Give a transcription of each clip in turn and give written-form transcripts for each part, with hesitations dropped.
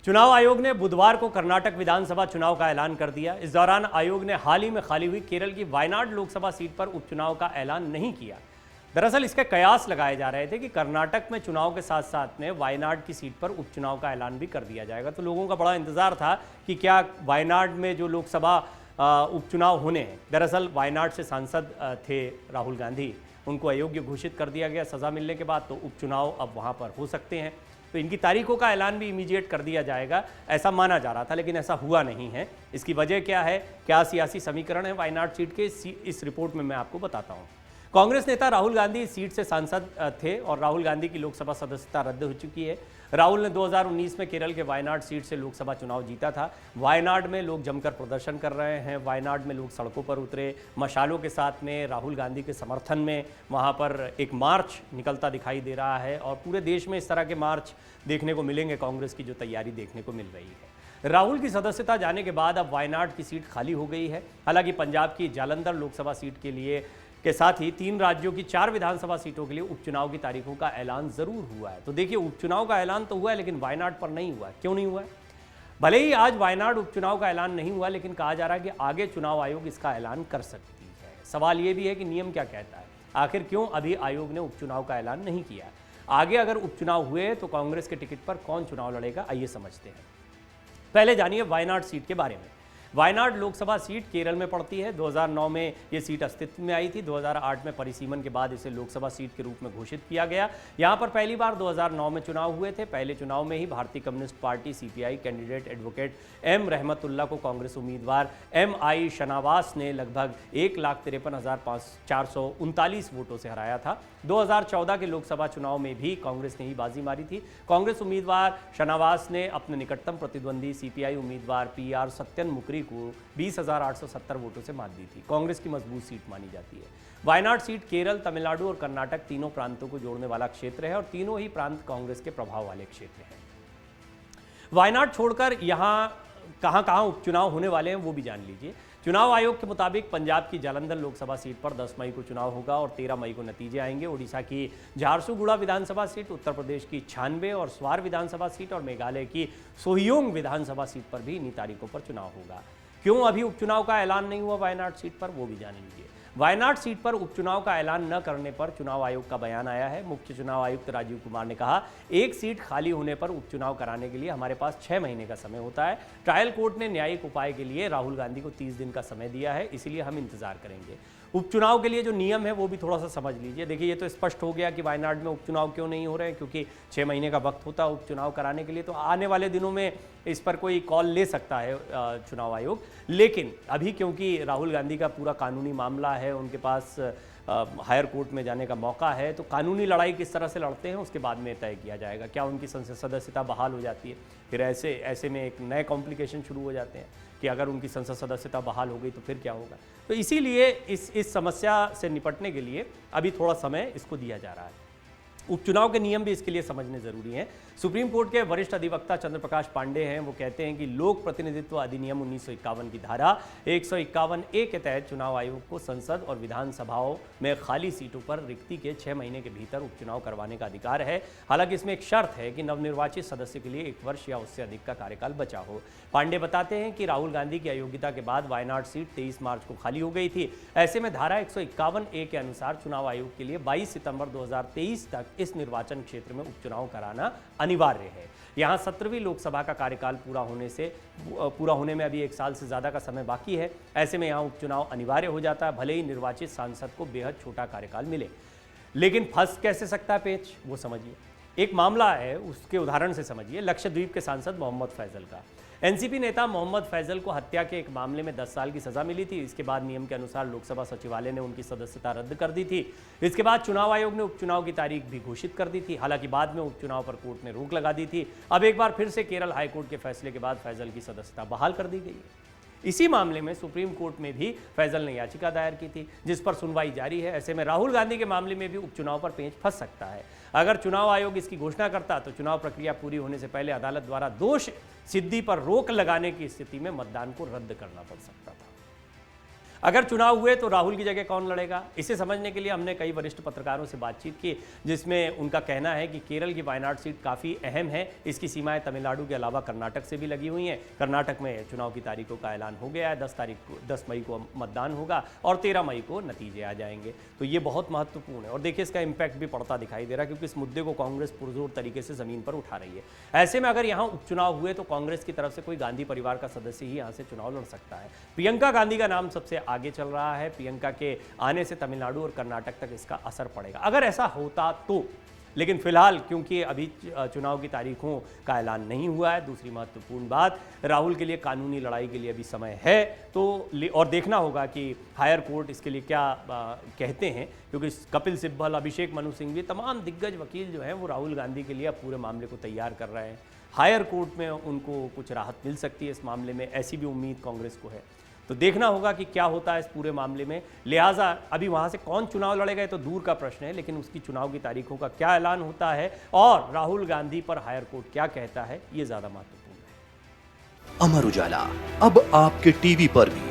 चुनाव आयोग ने बुधवार को कर्नाटक विधानसभा चुनाव का ऐलान कर दिया। इस दौरान आयोग ने हाल ही में खाली हुई केरल की वायनाड लोकसभा सीट पर उपचुनाव का ऐलान नहीं किया। दरअसल इसके कयास लगाए जा रहे थे कि कर्नाटक में चुनाव के साथ साथ में वायनाड की सीट पर उपचुनाव का ऐलान भी कर दिया जाएगा। तो लोगों का बड़ा इंतजार था कि क्या वायनाड में जो लोकसभा उपचुनाव होने हैं, दरअसल वायनाड से सांसद थे राहुल गांधी, उनको अयोग्य घोषित कर दिया गया सजा मिलने के बाद, तो उपचुनाव अब वहां पर हो सकते हैं। तो इनकी तारीखों का ऐलान भी इमीडिएट कर दिया जाएगा, ऐसा माना जा रहा था, लेकिन ऐसा हुआ नहीं है। इसकी वजह क्या है, क्या सियासी समीकरण है वायनाड सीट के, इस रिपोर्ट में मैं आपको बताता हूं। कांग्रेस नेता राहुल गांधी इस सीट से सांसद थे और राहुल गांधी की लोकसभा सदस्यता रद्द हो चुकी है। राहुल ने 2019 में केरल के वायनाड सीट से लोकसभा चुनाव जीता था। वायनाड में लोग जमकर प्रदर्शन कर रहे हैं। वायनाड में लोग सड़कों पर उतरे, मशालों के साथ में राहुल गांधी के समर्थन में वहां पर एक मार्च निकलता दिखाई दे रहा है और पूरे देश में इस तरह के मार्च देखने को मिलेंगे। कांग्रेस की जो तैयारी देखने को मिल रही है। राहुल की सदस्यता जाने के बाद अब वायनाड की सीट खाली हो गई है। हालांकि पंजाब की जालंधर लोकसभा सीट के साथ ही 3 राज्यों की 4 विधानसभा सीटों के लिए उपचुनाव की तारीखों का ऐलान जरूर हुआ है। तो देखिए, उपचुनाव का ऐलान तो हुआ है, लेकिन वायनाड पर नहीं हुआ है। क्यों नहीं हुआ है? भले ही आज वायनाड उपचुनाव का ऐलान नहीं हुआ, लेकिन कहा जा रहा है कि आगे चुनाव आयोग इसका ऐलान कर सकती है। सवाल यह भी है कि नियम क्या कहता है, आखिर क्यों अभी आयोग ने उपचुनाव का ऐलान नहीं किया। आगे अगर उपचुनाव हुए तो कांग्रेस के टिकट पर कौन चुनाव लड़ेगा, आइए समझते हैं। पहले जानिए वायनाड सीट के बारे में। वायनाड लोकसभा सीट केरल में पड़ती है। 2009 में ये सीट अस्तित्व में आई थी। 2008 में परिसीमन के बाद इसे लोकसभा सीट के रूप में घोषित किया गया। यहाँ पर पहली बार 2009 में चुनाव हुए थे। पहले चुनाव में ही भारतीय communist party CPI candidate advocate M Rahmatulla को कांग्रेस उम्मीदवार MI शनावास ने लगभग 1,53,439 वोटों से हराया था। 2014 के लोकसभा चुनाव में भी कांग्रेस ने ही बाजी मारी थी। कांग्रेस उम्मीदवार शनावास ने अपने निकटतम प्रतिद्वंदी सीपीआई उम्मीदवार PR सत्यन मुकरी को 20,870 वोटों से मात दी थी। कांग्रेस की मजबूत सीट मानी जाती है। वायनाड सीट केरल, तमिलनाडु और कर्नाटक तीनों प्रांतों को जोड़ने वाला क्षेत्र है और तीनों ही प्रांत कांग्रेस के प्रभाव वाले क्षेत्र हैं। वायनाड छोड़कर यहां कहां उपचुनाव होने वाले हैं वो भी जान लीजिए। चुनाव आयोग के मुताबिक पंजाब की जालंधर लोकसभा सीट पर 10 मई को चुनाव होगा और 13 मई को नतीजे आएंगे। ओडिशा की झारसुगुड़ा विधानसभा सीट, उत्तर प्रदेश की 96 और स्वार विधानसभा सीट और मेघालय की सोहियोंग विधानसभा सीट पर भी इन्हीं तारीखों पर चुनाव होगा। क्यों अभी उपचुनाव का ऐलान नहीं हुआ वायनाड सीट पर, वो भी जान लीजिए। वायनाड सीट पर उपचुनाव का ऐलान न करने पर चुनाव आयोग का बयान आया है। मुख्य चुनाव आयुक्त राजीव कुमार ने कहा, एक सीट खाली होने पर उपचुनाव कराने के लिए हमारे पास 6 महीने का समय होता है। ट्रायल कोर्ट ने न्यायिक उपाय के लिए राहुल गांधी को 30 दिन का समय दिया है, इसीलिए हम इंतजार करेंगे। उपचुनाव के लिए जो नियम है वो भी थोड़ा सा समझ लीजिए। देखिए, ये तो स्पष्ट हो गया कि वायनाड में उपचुनाव क्यों नहीं हो रहे हैं, क्योंकि 6 महीने का वक्त होता है उपचुनाव कराने के लिए। तो आने वाले दिनों में इस पर कोई कॉल ले सकता है चुनाव आयोग। लेकिन अभी क्योंकि राहुल गांधी का पूरा कानूनी मामला है, उनके पास हायर कोर्ट में जाने का मौका है, तो कानूनी लड़ाई किस तरह से लड़ते हैं उसके बाद में तय किया जाएगा। क्या उनकी संसद सदस्यता बहाल हो जाती है, फिर ऐसे में एक नए कॉम्प्लिकेशन शुरू हो जाते हैं कि अगर उनकी संसद सदस्यता बहाल हो गई तो फिर क्या होगा। तो इसीलिए इस समस्या से निपटने के लिए अभी थोड़ा समय इसको दिया जा रहा है। उपचुनाव के नियम भी इसके लिए समझने जरूरी हैं। सुप्रीम कोर्ट के वरिष्ठ अधिवक्ता चंद्रप्रकाश पांडे हैं, वो कहते हैं कि लोक प्रतिनिधित्व अधिनियम 1951 की धारा 151A के तहत चुनाव आयोग को संसद और विधानसभाओं में खाली सीटों पर रिक्ति के 6 महीने के भीतर उपचुनाव करवाने का अधिकार है। हालांकि इसमें एक शर्त है कि नवनिर्वाचित सदस्य के लिए 1 वर्ष या उससे अधिक का कार्यकाल बचा हो। पांडे बताते हैं कि राहुल गांधी की अयोग्यता के बाद वायनाड सीट 23 मार्च को खाली हो गई थी। ऐसे में धारा 151A के अनुसार चुनाव आयोग के लिए 22 सितंबर 2023 तक इस निर्वाचन क्षेत्र में उपचुनाव कराना अनिवार्य है। यहां 17वीं लोकसभा का कार्यकाल पूरा होने में अभी 1 साल से ज्यादा का समय बाकी है। ऐसे में यहां उपचुनाव अनिवार्य हो जाता है, भले ही निर्वाचित सांसद को बेहद छोटा कार्यकाल मिले। लेकिन फंस कैसे सकता है पेच, वो समझिए। एक मामला है, उसके उदाहरण से समझिए। लक्षद्वीप के सांसद मोहम्मद फैजल का। एनसीपी नेता मोहम्मद फैजल को हत्या के एक मामले में 10 साल की सजा मिली थी। इसके बाद नियम के अनुसार लोकसभा सचिवालय ने उनकी सदस्यता रद्द कर दी थी। इसके बाद चुनाव आयोग ने उपचुनाव की तारीख भी घोषित कर दी थी। हालांकि बाद में उपचुनाव पर कोर्ट ने रोक लगा दी थी। अब एक बार फिर से केरल हाईकोर्ट के फैसले के बाद फैजल की सदस्यता बहाल कर दी गई है। इसी मामले में सुप्रीम कोर्ट में भी फैजल ने याचिका दायर की थी, जिस पर सुनवाई जारी है। ऐसे में राहुल गांधी के मामले में भी उपचुनाव पर पेंच फंस सकता है। अगर चुनाव आयोग इसकी घोषणा करता तो चुनाव प्रक्रिया पूरी होने से पहले अदालत द्वारा दोष सिद्धि पर रोक लगाने की स्थिति में मतदान को रद्द करना पड़ सकता था। अगर चुनाव हुए तो राहुल की जगह कौन लड़ेगा, इसे समझने के लिए हमने कई वरिष्ठ पत्रकारों से बातचीत की, जिसमें उनका कहना है कि केरल की वायनाड सीट काफ़ी अहम है। इसकी सीमाएं तमिलनाडु के अलावा कर्नाटक से भी लगी हुई हैं। कर्नाटक में चुनाव की तारीखों का ऐलान हो गया है। 10 मई को मतदान होगा और 13 मई को नतीजे आ जाएंगे। तो ये बहुत महत्वपूर्ण है और देखिए इसका इम्पैक्ट भी पड़ता दिखाई दे रहा है, क्योंकि इस मुद्दे को कांग्रेस पुरजोर तरीके से ज़मीन पर उठा रही है। ऐसे में अगर यहाँ उपचुनाव हुए तो कांग्रेस की तरफ से कोई गांधी परिवार का सदस्य ही यहाँ से चुनाव लड़ सकता है। प्रियंका गांधी का नाम सबसे आगे चल रहा है। प्रियंका के आने से तमिलनाडु और कर्नाटक तक इसका असर पड़ेगा, अगर ऐसा होता तो। लेकिन फिलहाल क्योंकि अभी चुनाव की तारीखों का ऐलान नहीं हुआ है, दूसरी महत्वपूर्ण बात, राहुल के लिए कानूनी लड़ाई के लिए अभी समय है। तो और देखना होगा कि हायर कोर्ट इसके लिए क्या कहते हैं, क्योंकि कपिल सिब्बल, अभिषेक मनु सिंघवी, तमाम दिग्गज वकील जो हैं वो राहुल गांधी के लिए अब पूरे मामले को तैयार कर रहे हैं। हायर कोर्ट में उनको कुछ राहत मिल सकती है इस मामले में, ऐसी भी उम्मीद कांग्रेस को है। तो देखना होगा कि क्या होता है इस पूरे मामले में। लिहाजा अभी वहां से कौन चुनाव लड़ेगा तो दूर का प्रश्न है, लेकिन उसकी चुनाव की तारीखों का क्या ऐलान होता है और राहुल गांधी पर हायर कोर्ट क्या कहता है, ये ज्यादा महत्वपूर्ण है। अमर उजाला अब आपके टीवी पर भी।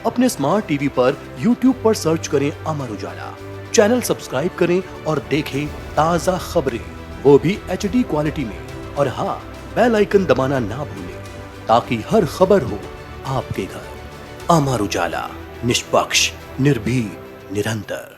अपने स्मार्ट टीवी पर यूट्यूब पर सर्च करें अमर उजाला, चैनल सब्सक्राइब करें और देखें ताजा खबरें, वो भी HD क्वालिटी में। और हाँ, बेल आइकन दबाना ना भूलें ताकि हर खबर हो आपके घर। अमर उजाला, निष्पक्ष, निर्भीक, निरंतर।